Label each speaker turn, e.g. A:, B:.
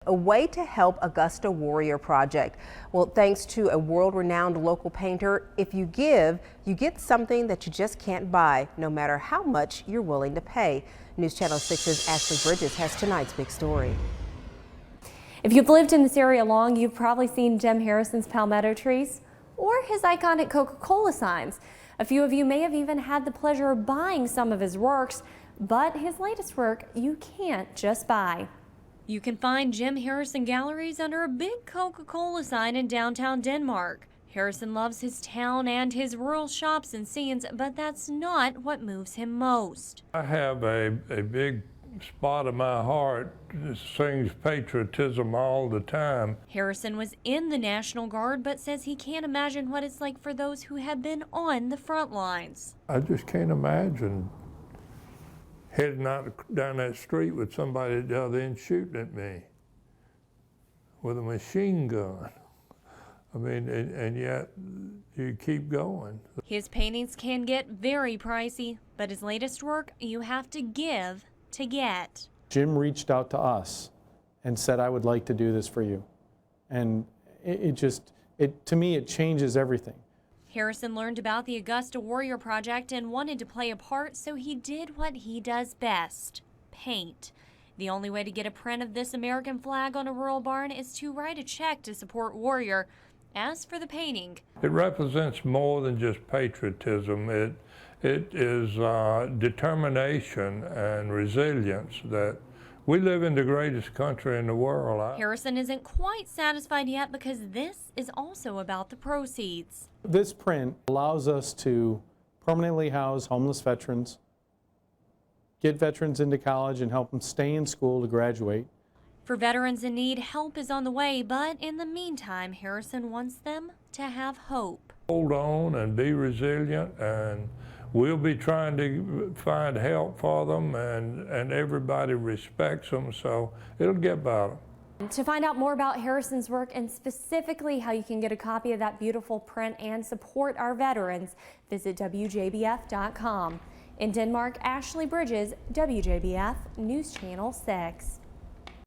A: A way to help Augusta Warrior Project. Well, thanks to a world-renowned local painter, if you give, you get something that you just can't buy, no matter how much you're willing to pay. News Channel 6's Ashley Bridges has tonight's big story.
B: If you've lived in this area long, you've probably seen Jim Harrison's palmetto trees or his iconic Coca-Cola signs. A few of you may have even had the pleasure of buying some of his works, but his latest work you can't just buy. You can find Jim Harrison galleries under a big Coca-Cola sign in downtown Denmark. Harrison loves his town and his rural shops and scenes, but that's not what moves him most.
C: I have a big spot in my heart that sings patriotism all the time.
B: Harrison was in the National Guard, but says he can't imagine what it's like for those who have been on the front lines.
C: I just can't imagine heading out down that street with somebody at the other end shooting at me with a machine gun. I mean, and yet you keep going.
B: His paintings can get very pricey, but his latest work you have to give to get.
D: Jim reached out to us and said, I would like to do this for you. And to me, it changes everything.
B: Harrison learned about the Augusta Warrior Project and wanted to play a part, so he did what he does best: paint. The only way to get a print of this American flag on a rural barn is to write a check to support Warrior. As for the painting,
C: it represents more than just patriotism. It is determination and resilience that we live in the greatest country in the world.
B: Harrison isn't quite satisfied yet because this is also about the proceeds.
D: This print allows us to permanently house homeless veterans, get veterans into college and help them stay in school to graduate.
B: For veterans in need, help is on the way, but in the meantime, Harrison wants them to have hope.
C: Hold on and be resilient, and we'll be trying to find help for them, and everybody respects them, so it'll get better.
B: To find out more about Harrison's work and specifically how you can get a copy of that beautiful print and support our veterans, visit WJBF.com. In Denmark, Ashley Bridges, WJBF News Channel 6.